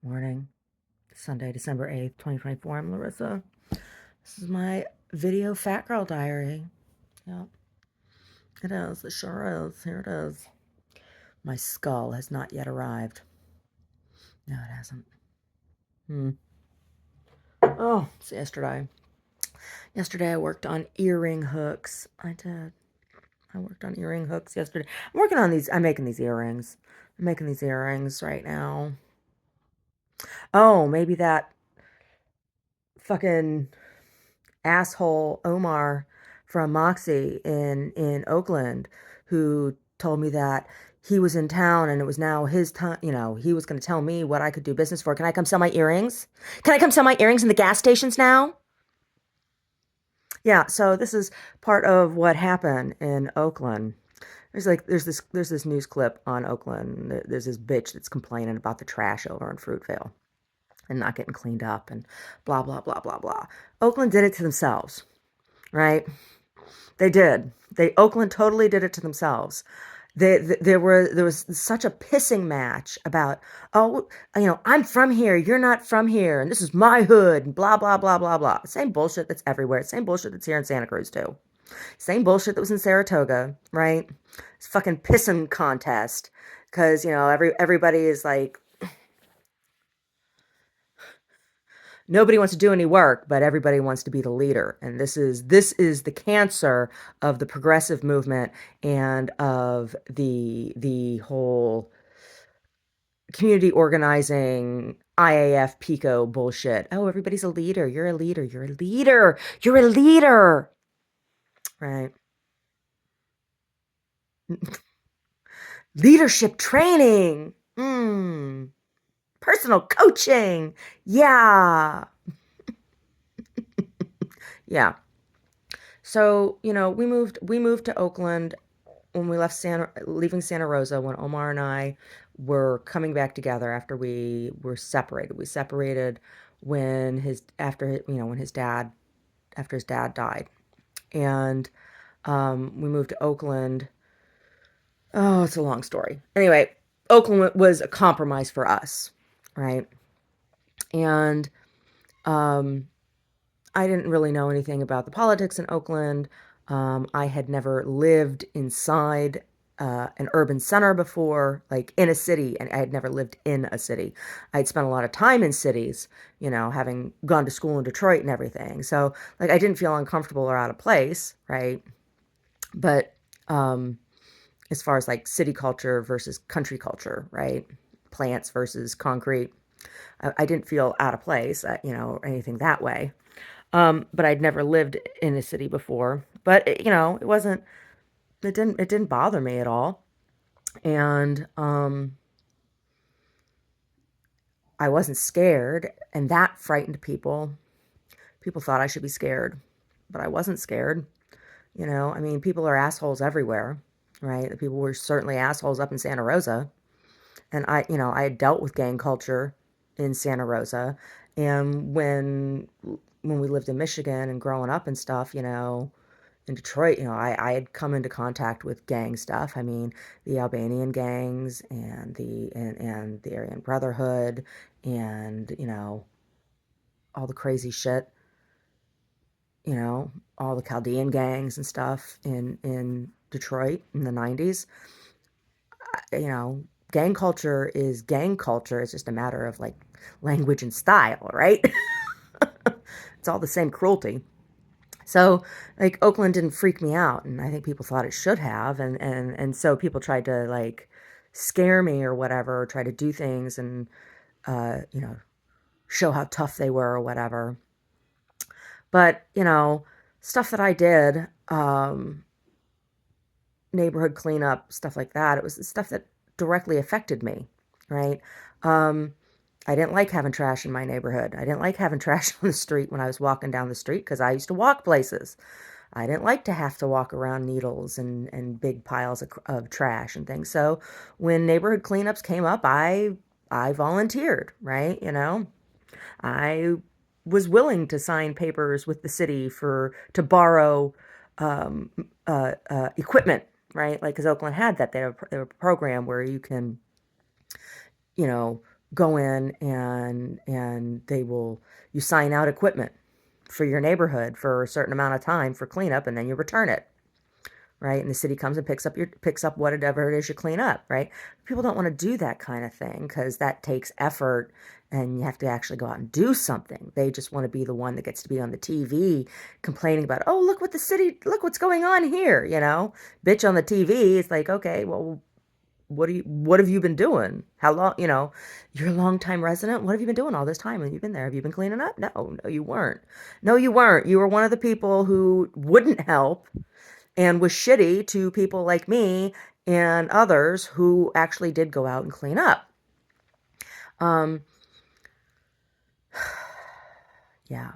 Morning, Sunday, December 8th, 2024. I'm Larissa. This is my video Fat Girl Diary. Yep, it is. It sure is. Here it is. My skull has not yet arrived. No, it hasn't. Oh, it's yesterday. Yesterday I worked on earring hooks. I did. I worked on earring hooks yesterday. I'm working on these. I'm making these earrings. I'm making these earrings right now. Oh, maybe that fucking asshole Omar from Moxie in Oakland who told me that he was in town and it was now his time, he was going to tell me what I could do business for. Can I come sell my earrings? Can I come sell my earrings in the gas stations now? Yeah, so this is part of what happened in Oakland. There's this news clip on Oakland. There's this bitch that's complaining about the trash over in Fruitvale and not getting cleaned up and blah blah blah blah blah. Oakland did it to themselves, right? They did. Oakland totally did it to themselves. There was such a pissing match about, oh, I'm from here, you're not from here, and this is my hood, and blah blah blah blah blah. Same bullshit that's everywhere. Same bullshit that's here in Santa Cruz too. Same bullshit that was in Saratoga, right? It's fucking pissing contest because everybody is like, nobody wants to do any work, but everybody wants to be the leader. And this is the cancer of the progressive movement and of the whole community organizing IAF PICO bullshit. Oh, everybody's a leader. You're a leader. You're a leader. You're a leader. Right. Leadership training. Personal coaching. Yeah. Yeah. So, we moved to Oakland when we leaving Santa Rosa, when Omar and I were coming back together after we were separated. We separated when after his dad died. And we moved to Oakland. Oh, it's a long story. Anyway, Oakland was a compromise for us, right? And um I didn't really know anything about the politics in Oakland. I had never lived inside an urban center before, like in a city, and I had never lived in a city. I'd spent a lot of time in cities, having gone to school in Detroit and everything. So, like, I didn't feel uncomfortable or out of place, right? But as far as like city culture versus country culture, right? Plants versus concrete, I didn't feel out of place, or anything that way. But I'd never lived in a city before. But it wasn't. It didn't bother me at all. And I wasn't scared, and that frightened people. People thought I should be scared, but I wasn't scared. I mean, people are assholes everywhere, right? The people were certainly assholes up in Santa Rosa, and I had dealt with gang culture in Santa Rosa, and when we lived in Michigan and growing up and stuff, in Detroit, I had come into contact with gang stuff. I mean, the Albanian gangs and the Aryan Brotherhood and, all the crazy shit, all the Chaldean gangs and stuff in Detroit in the 90s. You know, gang culture is gang culture. It's just a matter of like language and style, right? It's all the same cruelty. So, like, Oakland didn't freak me out, and I think people thought it should have, and so people tried to like scare me or whatever, or try to do things and uh, you know, show how tough they were or whatever. But, stuff that I did, neighborhood cleanup, stuff like that, it was the stuff that directly affected me, right? Um, I didn't like having trash in my neighborhood. I didn't like having trash on the street when I was walking down the street because I used to walk places. I didn't like to have to walk around needles and big piles of trash and things. So when neighborhood cleanups came up, I volunteered, right? I was willing to sign papers with the city to borrow um, equipment, right? Like, because Oakland had that. They have a program where you can, you know, go in and they will you sign out equipment for your neighborhood for a certain amount of time for cleanup, and then you return it, right? And the city comes and picks up whatever it is you clean up, right? People don't want to do that kind of thing because that takes effort and you have to actually go out and do something. They just want to be the one that gets to be on the TV complaining about, oh, look what's going on here, bitch on the TV. It's like, okay, well, what have you been doing? How long, you're a long time resident. What have you been doing all this time when you've been there? Have you been cleaning up? No, you weren't. No, you weren't. You were one of the people who wouldn't help and was shitty to people like me and others who actually did go out and clean up. Um, yeah.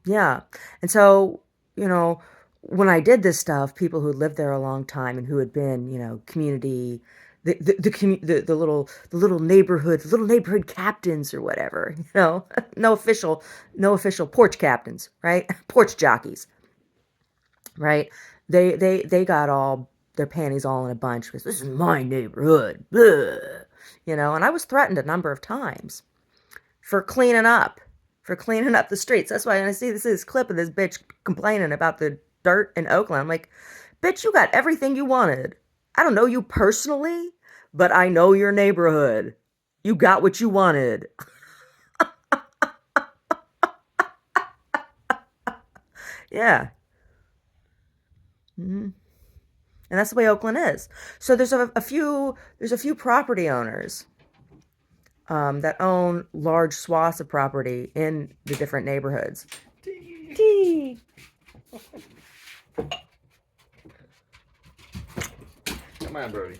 Yeah. And so, you know, when I did this stuff, people who lived there a long time and who had been, community, the little neighborhood captains or whatever, no official porch captains, right? Porch jockeys, right? They got all their panties all in a bunch because this is my neighborhood, blah, and I was threatened a number of times for cleaning up, the streets. That's why when I see this clip of this bitch complaining about the dirt in Oakland, I'm like, bitch, you got everything you wanted. I don't know you personally, but I know your neighborhood. You got what you wanted. Yeah. hmm And that's the way Oakland is. So there's a few property owners that own large swaths of property in the different neighborhoods. Tea. Come on, Brody.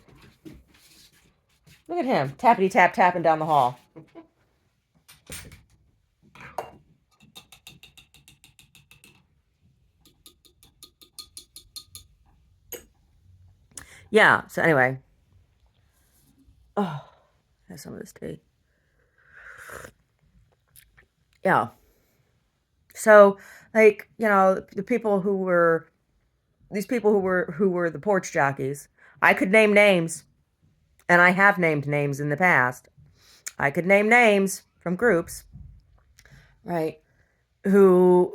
Look at him, tappity tap tapping down the hall. Yeah. So anyway, oh, have some of this tea. Yeah. So like the people who were these people who were the porch jockeys. I could name names, and I have named names in the past. I could name names from groups, right? Who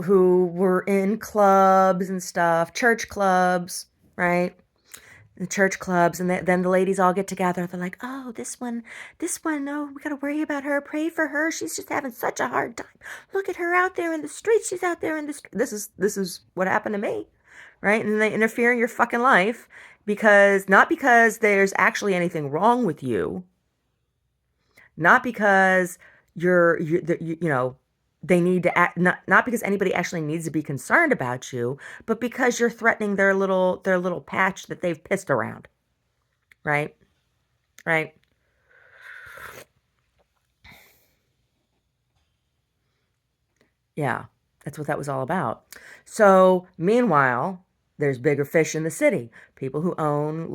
were in clubs and stuff, church clubs, right? The church clubs, and then the ladies all get together. They're like, oh, this one, oh, we gotta worry about her, pray for her, she's just having such a hard time. Look at her out there in the streets, she's out there in the street. This is what happened to me, right? And they interfere in your fucking life not because there's actually anything wrong with you, not because they need to act, not because anybody actually needs to be concerned about you, but because you're threatening their little patch that they've pissed around, right? Right? Yeah, that's what that was all about. So meanwhile, there's bigger fish in the city, people who own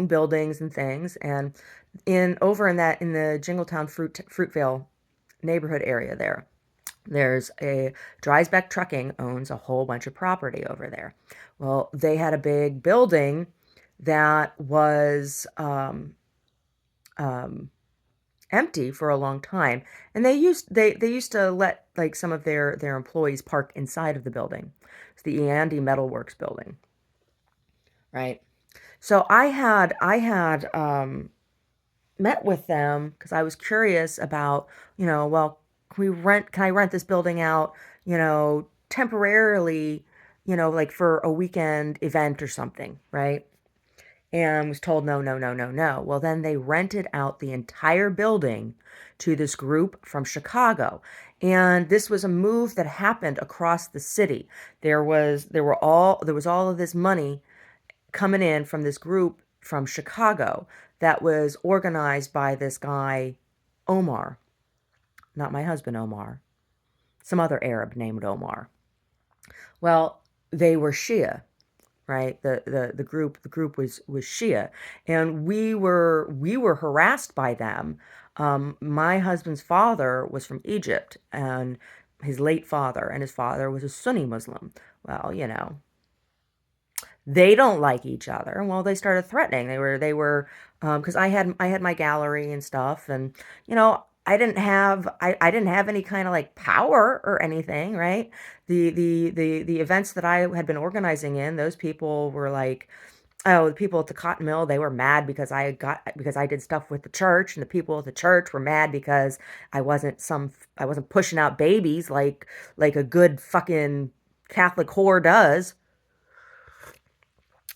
buildings and things, and in the Jingletown Fruitvale neighborhood area there's a Dreisbeck Trucking owns a whole bunch of property over there. Well, they had a big building that was um, empty for a long time, and they used to let like some of their employees park inside of the building. It's the Andy Metalworks building, right? So I had met with them because I was curious about, well, can I rent this building out, temporarily, like for a weekend event or something, right? And was told no, no, no, no, no. Well, then they rented out the entire building to this group from Chicago. And this was a move that happened across the city. There was all of this money coming in from this group from Chicago that was organized by this guy, Omar, not my husband Omar, some other Arab named Omar. Well, they were Shia, right? The group was Shia, and we were harassed by them. My husband's father was from Egypt, and his late father, and his father was a Sunni Muslim. Well, They don't like each other. Well, they started threatening. They were because I had my gallery and stuff, and I didn't have any kind of like power or anything, right? The events that I had been organizing in, those people were like, oh, the people at the cotton mill, they were mad because I did stuff with the church, and the people at the church were mad because I wasn't pushing out babies like a good fucking Catholic whore does.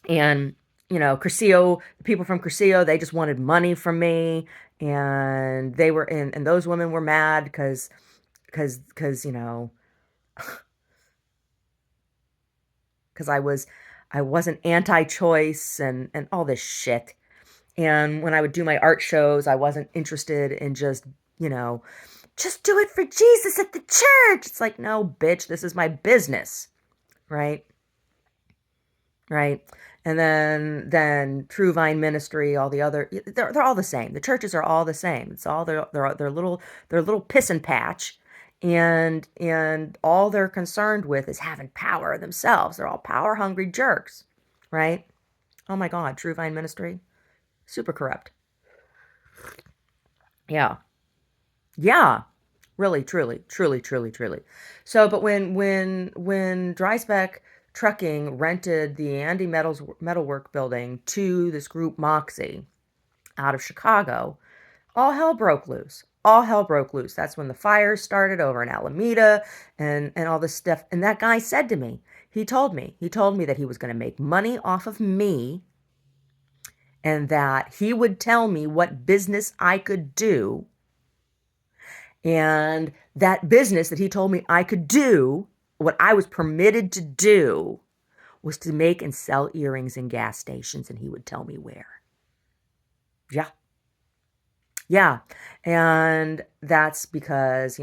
And Cursillo, the people from Cursillo, they just wanted money from me, and and those women were mad because because I wasn't anti-choice and all this shit. And when I would do my art shows, I wasn't interested in you know, just do it for Jesus at the church. It's like, no, bitch, this is my business, right? Right. And then True Vine Ministry, all the other, they're all the same. The churches are all the same. It's all their little piss and patch, and all they're concerned with is having power themselves. They're all power hungry jerks, right? Oh my God, True Vine Ministry, super corrupt. Yeah, yeah, really, truly, truly, truly, truly. So, but when Dryspec Trucking rented the Andy Metals Metalwork building to this group Moxie out of Chicago, all hell broke loose. All hell broke loose. That's when the fires started over in Alameda and all this stuff. And that guy said to me, he told me that he was going to make money off of me and that he would tell me what business I could do. And that business that he told me I could do, what I was permitted to do, was to make and sell earrings in gas stations, and he would tell me where. Yeah. Yeah. And that's because,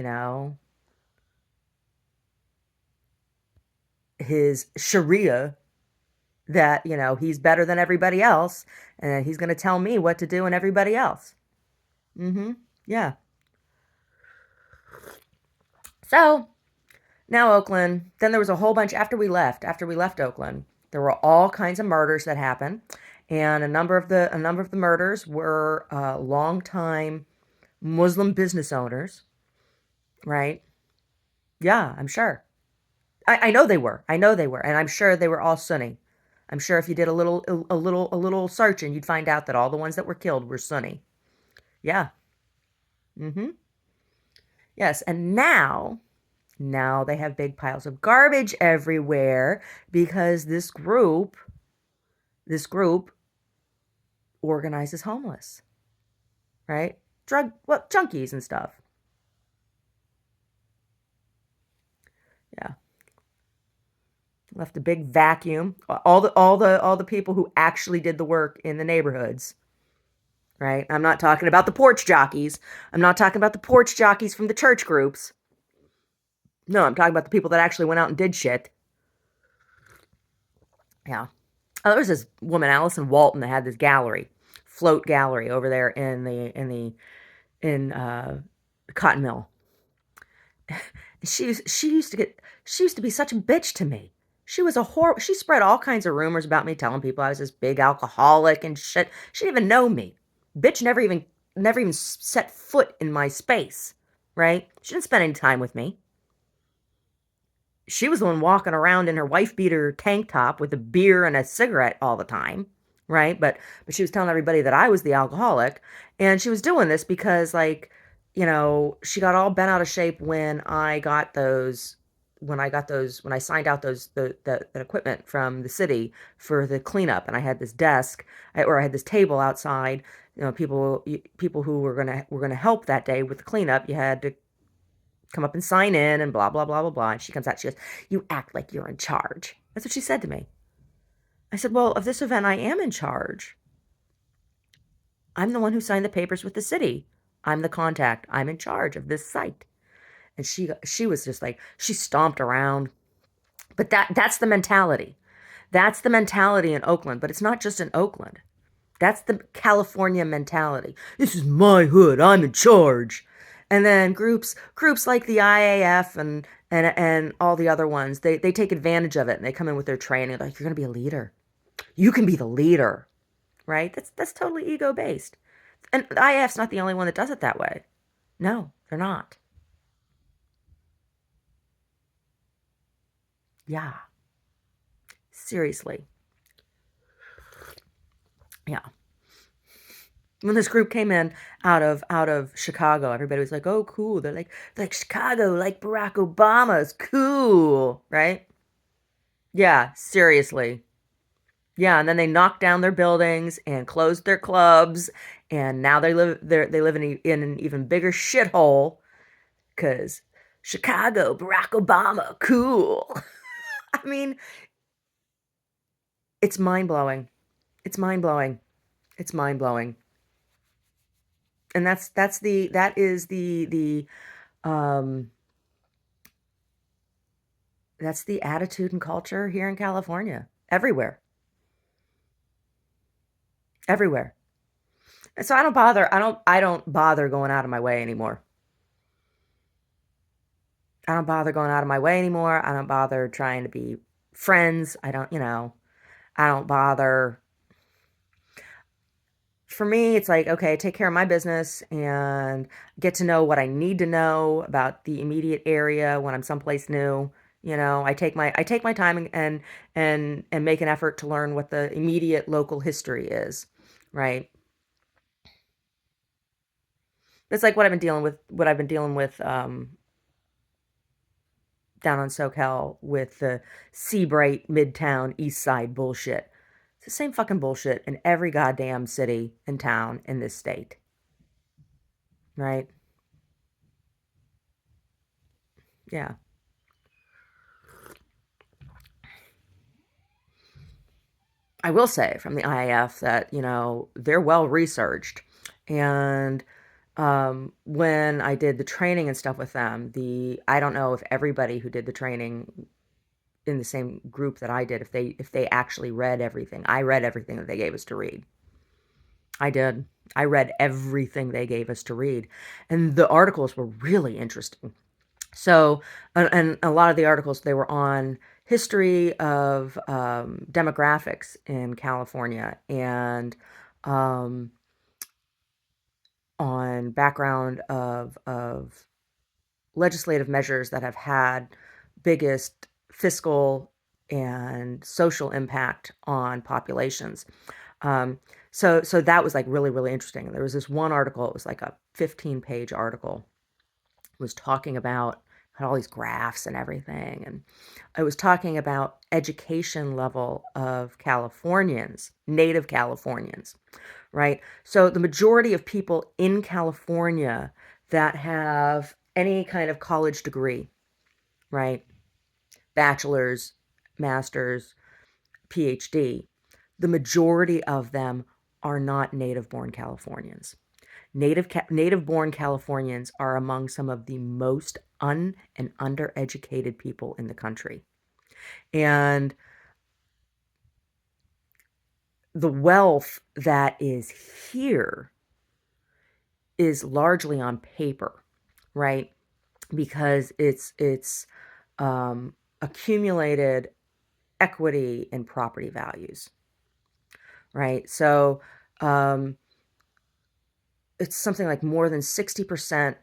his Sharia, that, he's better than everybody else, and he's going to tell me what to do and everybody else. Mm-hmm. Yeah. So now Oakland, then there was a whole bunch after we left Oakland, there were all kinds of murders that happened. And a number of the murders were longtime Muslim business owners, right? Yeah, I'm sure. I know they were. I know they were, and I'm sure they were all Sunni. I'm sure if you did a little searching, you'd find out that all the ones that were killed were Sunni. Yeah. Mm-hmm. Yes, and now they have big piles of garbage everywhere because this group organizes homeless, right? Junkies and stuff. Yeah. Left a big vacuum. All the people who actually did the work in the neighborhoods, right? I'm not talking about the porch jockeys. I'm not talking about the porch jockeys from the church groups. No, I'm talking about the people that actually went out and did shit. Yeah. Oh, there was this woman, Allison Walton, that had this float gallery over there in Cotton Mill. She used to be such a bitch to me. She was a She spread all kinds of rumors about me, telling people I was this big alcoholic and shit. She didn't even know me. Bitch never even set foot in my space, right? She didn't spend any time with me. She was the one walking around in her wife beater tank top with a beer and a cigarette all the time, right? But she was telling everybody that I was the alcoholic, and she was doing this because she got all bent out of shape when I signed out that equipment from the city for the cleanup, and I had this desk, or I had this table outside. People who were gonna help that day with the cleanup, you had to come up and sign in and blah blah blah blah blah. And she comes out, she goes, "You act like you're in charge." That's what she said to me. I said, "Well, of this event, I am in charge. I'm the one who signed the papers with the city. I'm the contact. I'm in charge of this site." And she was just like, she stomped around. But that's the mentality. That's the mentality in Oakland. But it's not just in Oakland. That's the California mentality. This is my hood. I'm in charge. And then groups like the IAF and all the other ones, they take advantage of it, and they come in with their training like, you're gonna be a leader. You can be the leader, right? That's totally ego based. And the IAF's not the only one that does it that way. No, they're not. Yeah, seriously. Yeah. When this group came in out of Chicago, everybody was like, "Oh, cool." They're like Chicago, like Barack Obama's cool, right? Yeah, seriously. Yeah, and then they knocked down their buildings and closed their clubs, and now they live in an even bigger shithole because Chicago, Barack Obama, cool. I mean, it's mind blowing. It's mind blowing. It's mind blowing. And um that's the attitude and culture here in California. Everywhere. Everywhere. And so I don't bother going out of my way anymore. I don't bother going out of my way anymore. I don't bother trying to be friends. I don't bother. For me, it's like, okay, take care of my business and get to know what I need to know about the immediate area when I'm someplace new. I take my time and make an effort to learn what the immediate local history is, right? It's like what I've been dealing with down on SoCal with the Seabright Midtown East Side bullshit. It's the same fucking bullshit in every goddamn city and town in this state, right? Yeah. I will say from the IAF that, they're well researched. And when I did the training and stuff with them, I don't know if everybody who did the training in the same group that I did, if they actually read everything. I read everything that they gave us to read. I did. I read everything they gave us to read. And the articles were really interesting. So, and a lot of the articles, they were on history of demographics in California and um, on background of legislative measures that have had biggest fiscal and social impact on populations. Um, so that was like really, really interesting. There was this one article, it was like a 15-page article, was talking about, had all these graphs and everything, and I was talking about education level of Californians, native Californians, right? So the majority of people in California that have any kind of college degree, right? Bachelor's, master's, PhD, the majority of them are not native born Californians. Native born Californians are among some of the most and undereducated people in the country. And the wealth that is here is largely on paper, right? Because it's accumulated equity in property values, right? So um, it's something like more than 60%.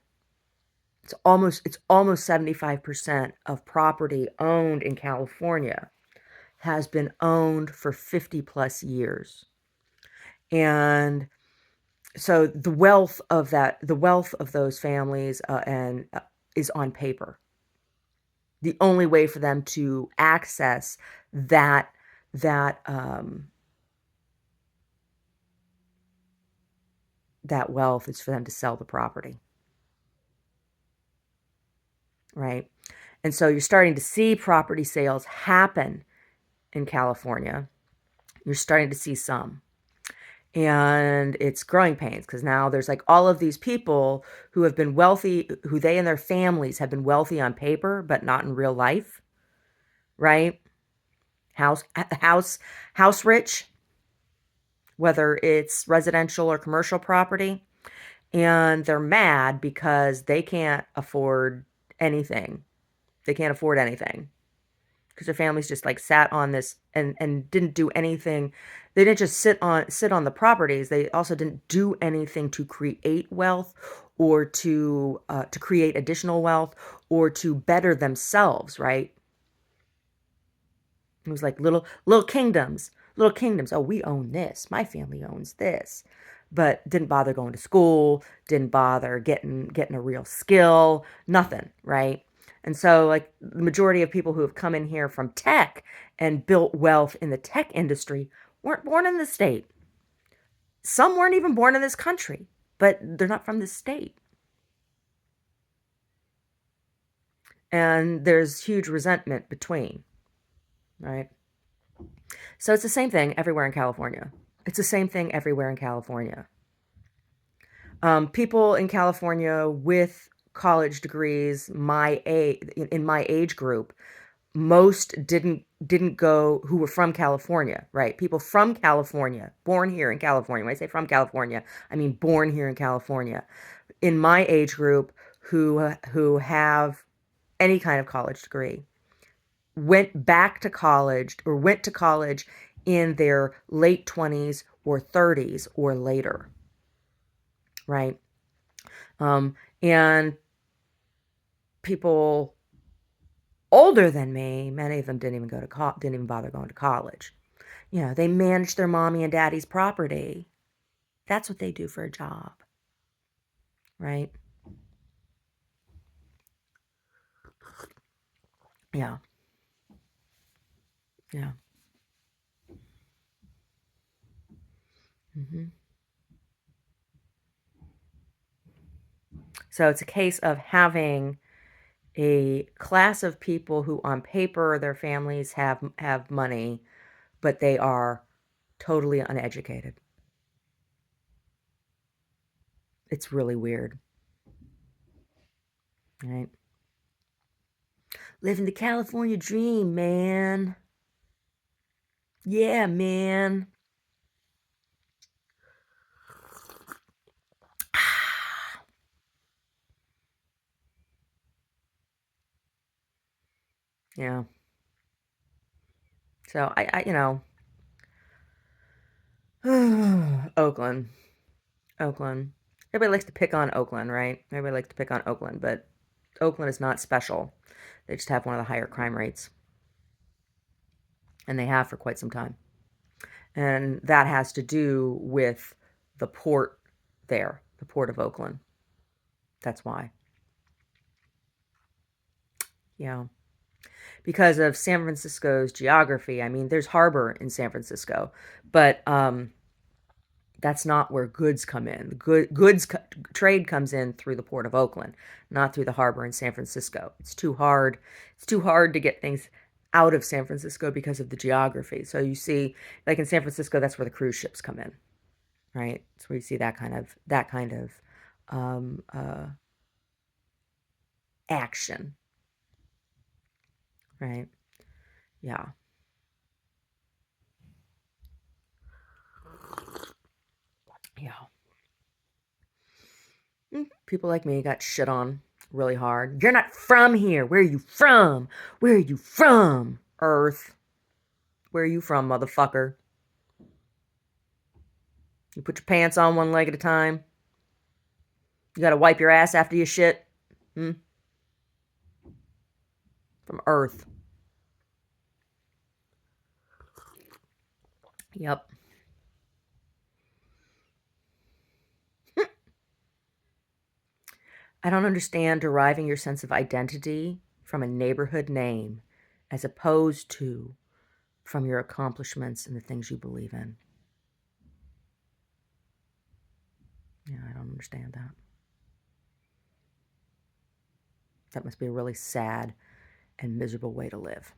It's almost 75% of property owned in California has been owned for 50 plus years. And so the wealth of those families and is on paper. The only way for them to access that that that wealth is for them to sell the property, right? And so you're starting to see property sales happen in California. You're starting to see some. And it's growing pains because now there's like all of these people who have been wealthy, who they and their families have been wealthy on paper, but not in real life, right? House, house, house rich, whether it's residential or commercial property. And they're mad because they can't afford anything. They can't afford anything. because their families just like sat on this and didn't do anything. They didn't just sit on the properties. They also didn't do anything to create wealth or to create additional wealth or to better themselves, right? It was like little kingdoms, little kingdoms. Oh, we own this. My family owns this. But didn't bother going to school, didn't bother getting a real skill, nothing, right? And so like the majority of people who have come in here from tech and built wealth in the tech industry weren't born in the state. Some weren't even born in this country, but they're not from this state. And there's huge resentment between, right? So it's the same thing everywhere in California. It's the same thing everywhere in California. People in California with college degrees, in my age group, most didn't go who were from California, right? People from California, born here in California. When I say from California, I mean born here in California. In my age group, who have any kind of college degree, went back to college or went to college in their late 20s or 30s or later, right? And people older than me, many of them didn't even bother going to college. You know, they manage their mommy and daddy's property. That's what they do for a job, right? Yeah, yeah. hmm So it's a case of having a class of people who, on paper, their families have money, but they are totally uneducated. It's really weird, right? Living the California dream, man. Yeah, man. Yeah. So Oakland, Oakland. Everybody likes to pick on Oakland, right? Everybody likes to pick on Oakland, but Oakland is not special. They just have one of the higher crime rates, and they have for quite some time. And that has to do with the port there, the port of Oakland. That's why. Yeah. Because of San Francisco's geography. I mean, there's harbor in San Francisco, but that's not where goods come in. Trade comes in through the port of Oakland, not through the harbor in San Francisco. It's too hard. It's too hard to get things out of San Francisco because of the geography. So you see, like in San Francisco, that's where the cruise ships come in, right? That's where you see that kind of um, uh, action, right? Yeah, yeah. People like me got shit on really hard. You're not from here. Where are you from? Where are you from? Earth. Where are you from, motherfucker? You put your pants on one leg at a time. You gotta wipe your ass after you shit. Hmm? From Earth. Yep. I don't understand deriving your sense of identity from a neighborhood name as opposed to from your accomplishments and the things you believe in. Yeah, I don't understand that. That must be a really sad and miserable way to live.